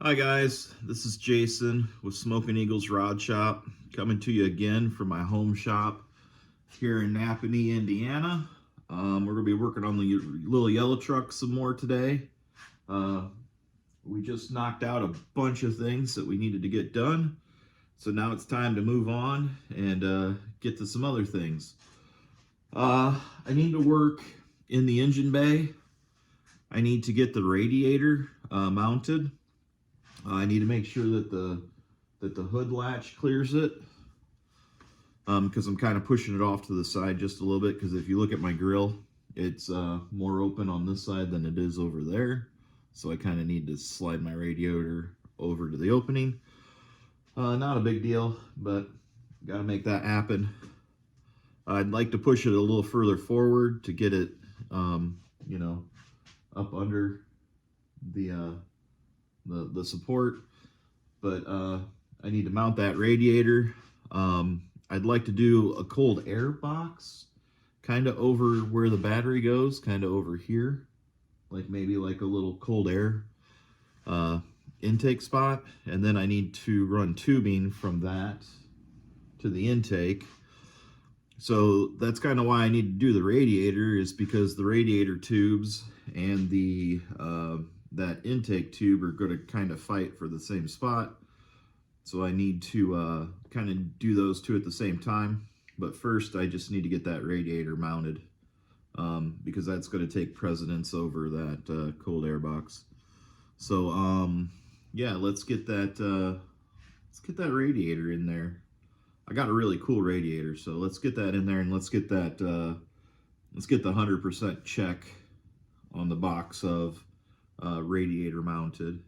Hi guys, this is Jason with smokineaglesrodshop coming to you again from my home shop here in Napanee, Indiana. We're going to be working on the LIL YELLO truck some more today. We just knocked out a bunch of things that we needed to get done, so now it's time to move on and get to some other things. I need to work in the engine bay. I need to get the radiator mounted. I need to make sure that the hood latch clears it, because I'm kind of pushing it off to the side just a little bit, because if you look at my grill, it's more open on this side than it is over there. So I kind of need to slide my radiator over to the opening. Not a big deal, but got to make that happen. I'd like to push it a little further forward to get it, you know, up under the support, but I need to mount that radiator. I'd like to do a cold air box kind of over where the battery goes, kind of over here, like maybe like a little cold air intake spot, and then I need to run tubing from that to the intake. So that's kind of why I need to do the radiator, is because the radiator tubes and the that intake tube are going to kind of fight for the same spot. So I need to kind of do those two at the same time. But first I just need to get that radiator mounted, because that's going to take precedence over that cold air box. So yeah, let's get that radiator in there. I got a really cool radiator, so let's get that in there, and let's get that let's get the 100% check on the box of radiator mounted.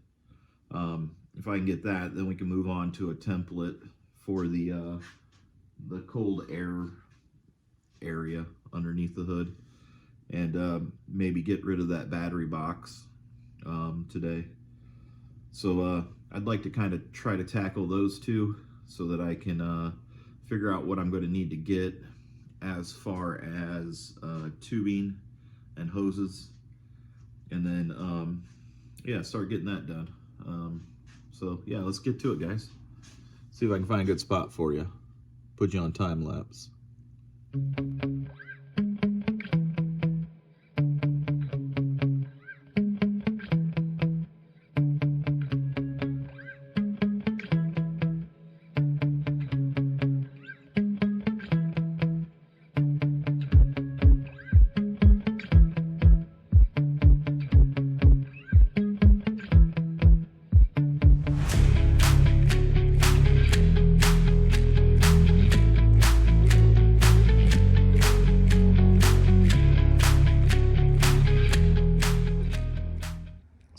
If I can get that, then we can move on to a template for the cold air area underneath the hood, and maybe get rid of that battery box today. So I'd like to kind of try to tackle those two so that I can figure out what I'm going to need to get as far as tubing and hoses, and then yeah, start getting that done. So yeah, let's get to it, guys. See if I can find a good spot for you. Put you on time lapse.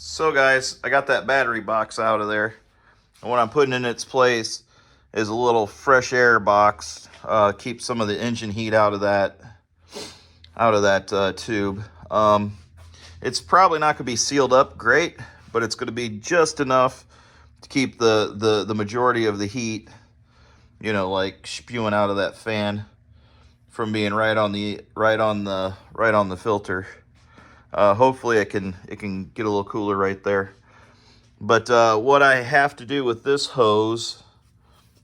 So guys, I got that battery box out of there, and what I'm putting in its place is a little fresh air box. Keep some of the engine heat out of that tube. It's probably not going to be sealed up great, but it's going to be just enough to keep the majority of the heat, you know, like spewing out of that fan, from being right on the filter. Hopefully it can get a little cooler right there. But what I have to do with this hose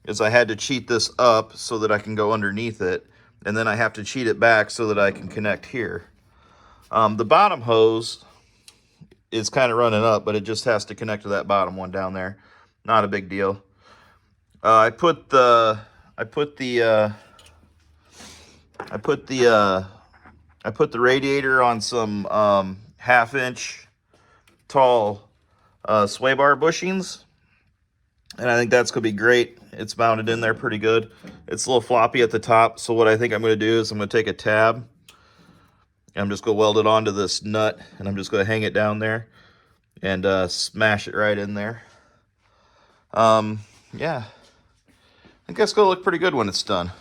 is I had to cheat this up so that I can go underneath it, and then I have to cheat it back so that I can connect here. The bottom hose is kind of running up, but it just has to connect to that bottom one down there. Not a big deal. I put the radiator on some 1/2-inch tall sway bar bushings, and I think that's going to be great. It's mounted in there pretty good. It's a little floppy at the top, so what I think I'm going to do is I'm going to take a tab, and I'm just going to weld it onto this nut, and I'm just going to hang it down there and smash it right in there. Yeah, I think that's going to look pretty good when it's done.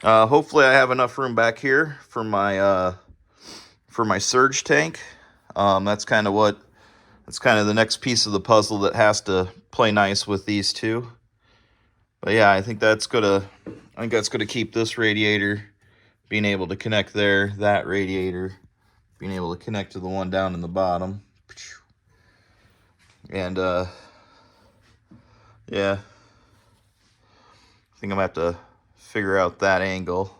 Hopefully I have enough room back here for my surge tank. That's kind of the next piece of the puzzle that has to play nice with these two. But yeah, I think that's gonna keep this radiator being able to connect there, that radiator being able to connect to the one down in the bottom. And yeah, I think I'm gonna have to figure out that angle,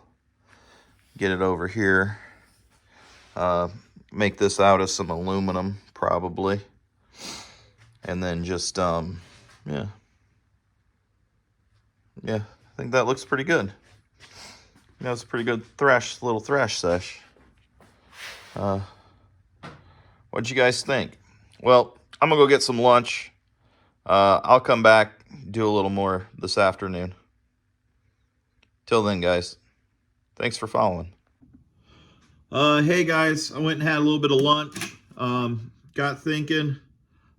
get it over here, make this out of some aluminum probably, and then just yeah, I think that looks pretty good. That was a pretty good little thrash sesh. What'd you guys think? Well, I'm gonna go get some lunch. I'll come back, do a little more this afternoon. Till then, guys, thanks for following. Hey guys, I went and had a little bit of lunch. Got thinking,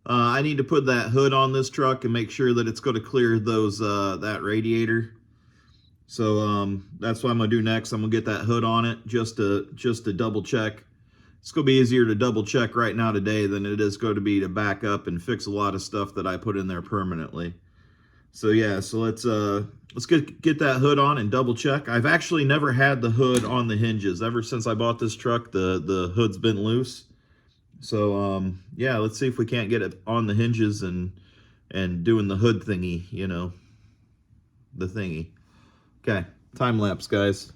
I need to put that hood on this truck and make sure that it's going to clear those that radiator. So that's what I'm gonna do next. I'm gonna get that hood on it just to double check. It's gonna be easier to double check right now today than it is going to be to back up and fix a lot of stuff that I put in there permanently. So yeah, so let's get that hood on and double check. I've actually never had the hood on the hinges. Ever since I bought this truck, the hood's been loose. So yeah, let's see if we can't get it on the hinges and doing the hood thingy, you know, the thingy. Okay, time lapse, guys.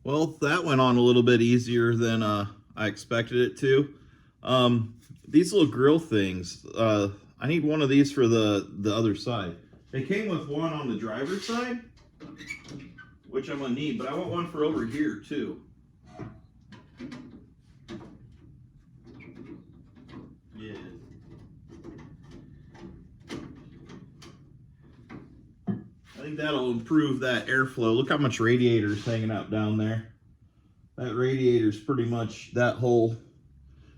Well, that went on a little bit easier than I expected it to. These little grill things, I need one of these for the other side. They came with one on the driver's side, which I'm gonna need, but I want one for over here too. Yeah. I think that'll improve that airflow. Look how much radiator is hanging out down there. That radiator is pretty much that whole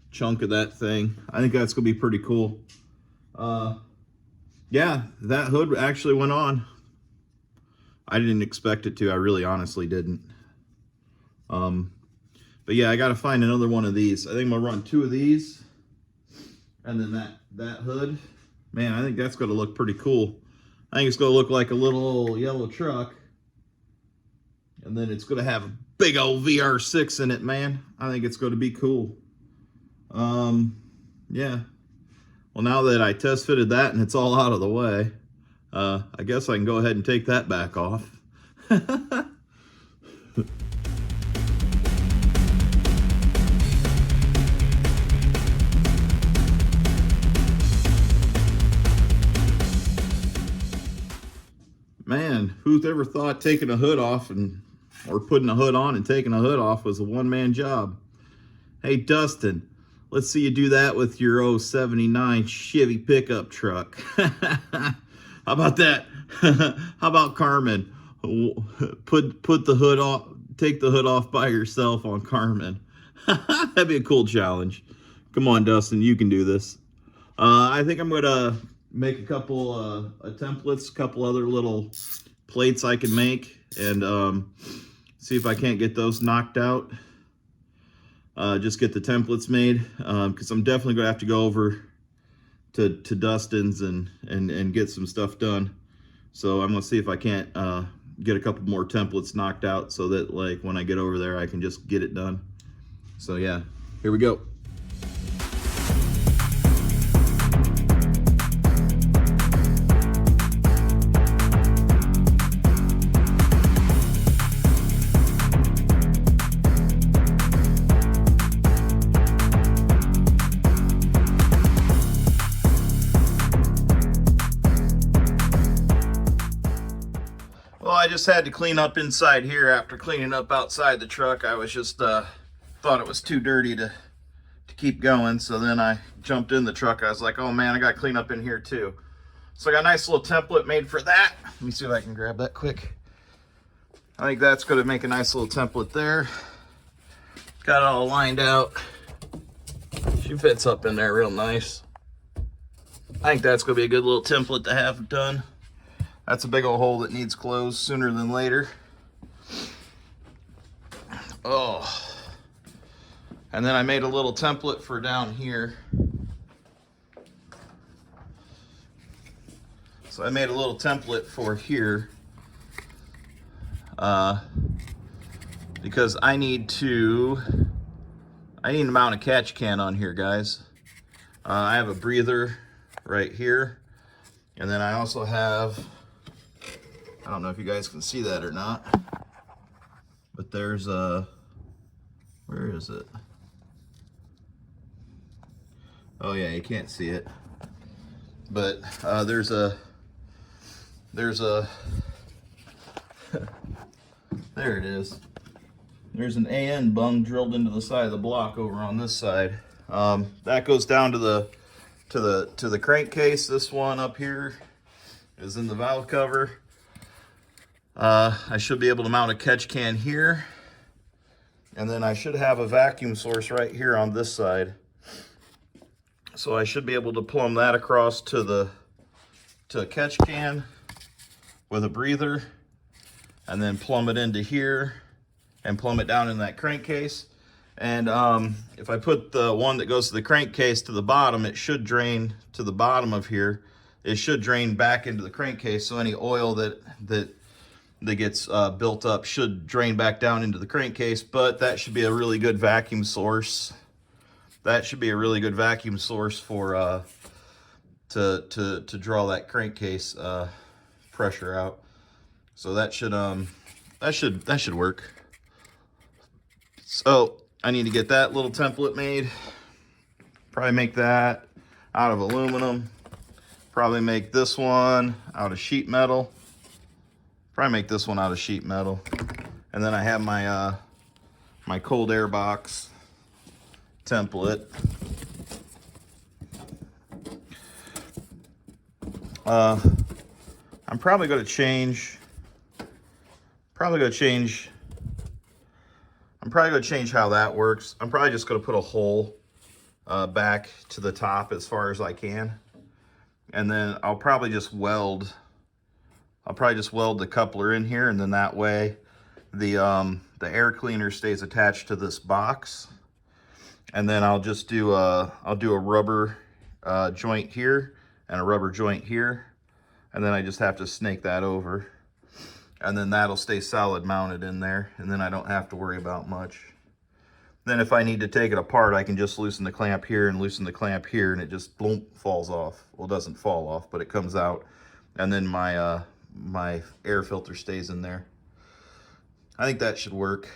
chunk of that thing. I think that's gonna be pretty cool. Yeah, that hood actually went on. I didn't expect it to. I really honestly didn't. But yeah, I gotta find another one of these. I think I'm gonna run 2 of these, and then that hood. Man, I think that's gonna look pretty cool. I think it's gonna look like a little yellow truck, and then it's gonna have a big old VR6 in it, man. I think it's gonna be cool. Yeah. Well, now that I test fitted that and it's all out of the way, I guess I can go ahead and take that back off. Man, who's ever thought taking a hood off or putting a hood on and taking a hood off was a one-man job? Hey, Dustin, let's see you do that with your 79 Chevy pickup truck. How about that? How about Carmen? Put the hood off, take the hood off by yourself on Carmen. That'd be a cool challenge. Come on, Dustin, you can do this. I think I'm gonna make a couple templates, a couple other little plates I can make, and see if I can't get those knocked out. Just get the templates made, because I'm definitely gonna have to go over to Dustin's and get some stuff done. So I'm gonna see if I can't get a couple more templates knocked out so that like when I get over there I can just get it done. So yeah, here we go. I just had to clean up inside here after cleaning up outside the truck. I was just thought it was too dirty to keep going, so then I jumped in the truck. I was like, oh man, I got to clean up in here too. So I got a nice little template made for that. Let me see if I can grab that quick. I think that's going to make a nice little template there. Got it all lined out. She fits up in there real nice. I think that's going to be a good little template to have done. That's a big old hole that needs closed sooner than later. Oh. And then I made a little template for down here. So I made a little template for here. Because I need to mount a catch can on here, guys. I have a breather right here. And then I also have, I don't know if you guys can see that or not, but there's a, where is it? Oh yeah, you can't see it. But there's a, there it is. There's an AN bung drilled into the side of the block over on this side. That goes down to the crankcase. This one up here is in the valve cover. I should be able to mount a catch can here. And then I should have a vacuum source right here on this side. So I should be able to plumb that across to a catch can with a breather, and then plumb it into here and plumb it down in that crankcase. And if I put the one that goes to the crankcase to the bottom, it should drain to the bottom of here. It should drain back into the crankcase, so any oil that gets built up should drain back down into the crankcase. But that should be a really good vacuum source. That should be a really good vacuum source for to draw that crankcase pressure out. So that should work. So I need to get that little template made. Probably make that out of aluminum. Probably make this one out of sheet metal. Probably make this one out of sheet metal. And then I have my my cold air box template. I'm probably going to change how that works. I'm probably just going to put a hole back to the top as far as I can, and then I'll probably just weld the coupler in here, and then that way the air cleaner stays attached to this box. And then I'll just do a rubber joint here and a rubber joint here, and then I just have to snake that over, and then that'll stay solid mounted in there, and then I don't have to worry about much. Then if I need to take it apart, I can just loosen the clamp here and loosen the clamp here, and it just boom, falls off. Well, it doesn't fall off, but it comes out, and then my my air filter stays in there. I think that should work.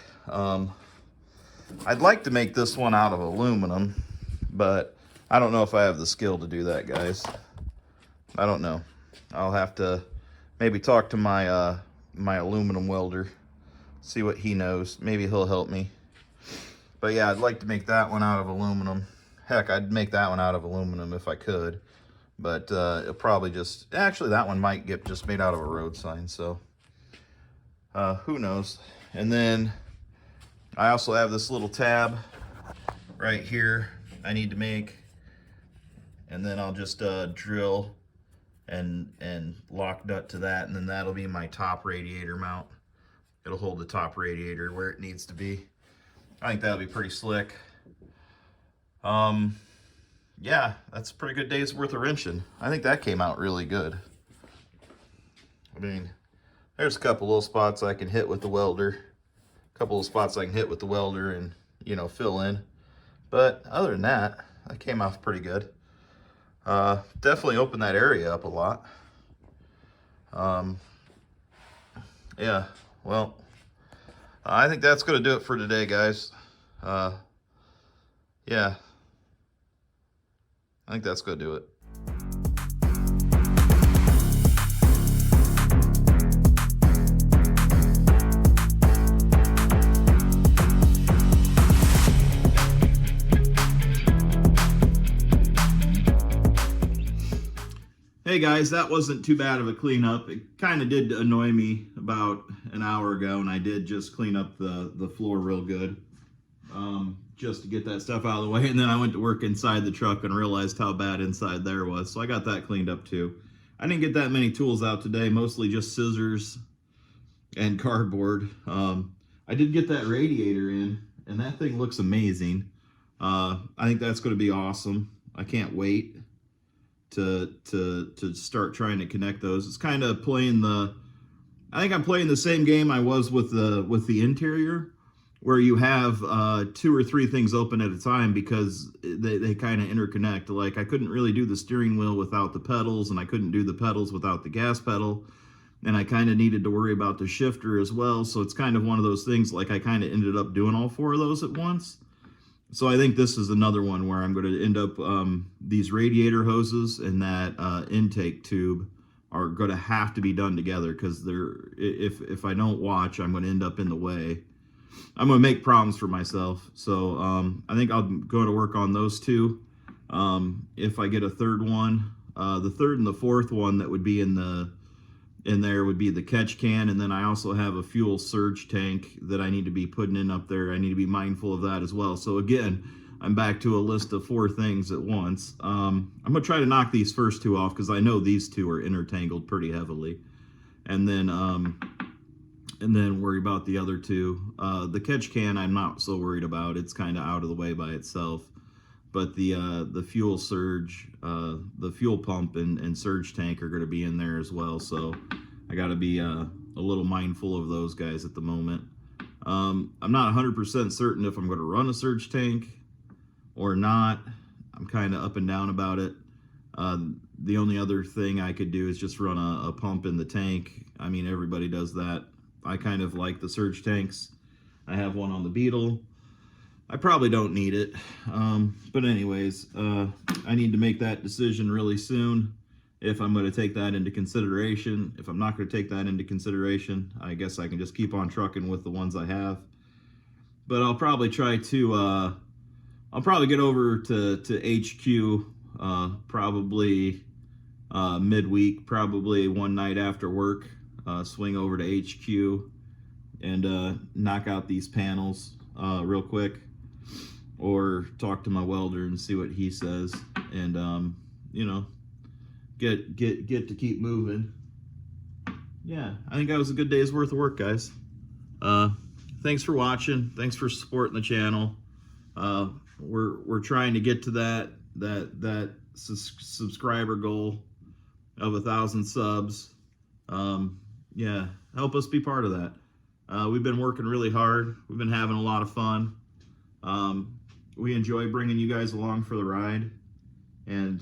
I'd like to make this one out of aluminum, but I don't know if I have the skill to do that, guys. I don't know. I'll have to maybe talk to my my aluminum welder, see what he knows. Maybe he'll help me. But yeah, I'd like to make that one out of aluminum. Heck, I'd make that one out of aluminum if I could. But it'll probably just, actually that one might get just made out of a road sign, so who knows. And then I also have this little tab right here I need to make, and then I'll just drill and lock nut to that, and then that'll be my top radiator mount. It'll hold the top radiator where it needs to be. I think that'll be pretty slick. Yeah, that's a pretty good day's worth of wrenching. I think that came out really good. I mean, there's a couple little spots I can hit with the welder. A couple of spots I can hit with the welder and, you know, fill in. But other than that, that came off pretty good. Definitely opened that area up a lot. Yeah, well, I think that's going to do it for today, guys. Yeah, I think that's going to do it. Hey guys, that wasn't too bad of a cleanup. It kind of did annoy me about an hour ago, and I did just clean up the floor real good. just to get that stuff out of the way. And then I went to work inside the truck and realized how bad inside there was. So I got that cleaned up too. I didn't get that many tools out today, mostly just scissors and cardboard. I did get that radiator in, and that thing looks amazing. I think that's going to be awesome. I can't wait to start trying to connect those. It's kind of playing I think I'm playing the same game I was with the interior, where you have 2 or 3 things open at a time because they kind of interconnect. Like I couldn't really do the steering wheel without the pedals, and I couldn't do the pedals without the gas pedal, and I kind of needed to worry about the shifter as well. So it's kind of one of those things, like I kind of ended up doing all 4 of those at once. So I think this is another one where I'm going to end up, these radiator hoses and that intake tube are going to have to be done together, because if I don't watch, I'm going to end up in the way. I'm going to make problems for myself. So I think I'll go to work on those 2. If I get a third one, the third and the fourth one that would be in there would be the catch can, and then I also have a fuel surge tank that I need to be putting in up there. I need to be mindful of that as well. So again, I'm back to a list of 4 things at once. I'm gonna try to knock these first 2 off, because I know these 2 are intertangled pretty heavily, and then worry about the other 2. The catch can I'm not so worried about. It's kind of out of the way by itself. But the fuel surge, the fuel pump and surge tank are going to be in there as well. So I got to be a little mindful of those guys at the moment. I'm not 100% certain if I'm going to run a surge tank or not. I'm kind of up and down about it. The only other thing I could do is just run a pump in the tank. I mean, everybody does that. I kind of like the surge tanks. I have one on the Beetle. I probably don't need it, but anyways, I need to make that decision really soon if I'm going to take that into consideration. If I'm not going to take that into consideration, I guess I can just keep on trucking with the ones I have. But I'll probably try to, I'll probably get over to HQ probably midweek, probably one night after work, swing over to HQ and knock out these panels real quick. Or talk to my welder and see what he says, and you know, get to keep moving. Yeah, I think that was a good day's worth of work, guys. Thanks for watching. Thanks for supporting the channel. We're trying to get to that subscriber goal of 1,000 subs. Yeah, help us be part of that. We've been working really hard. We've been having a lot of fun. We enjoy bringing you guys along for the ride, and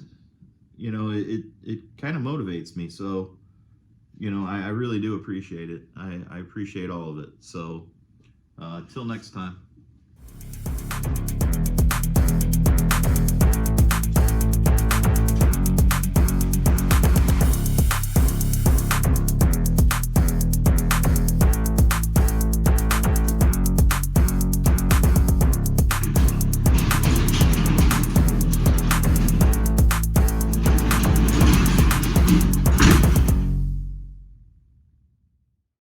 you know, it kind of motivates me. So, you know, I really do appreciate it. I appreciate all of it. So, till next time.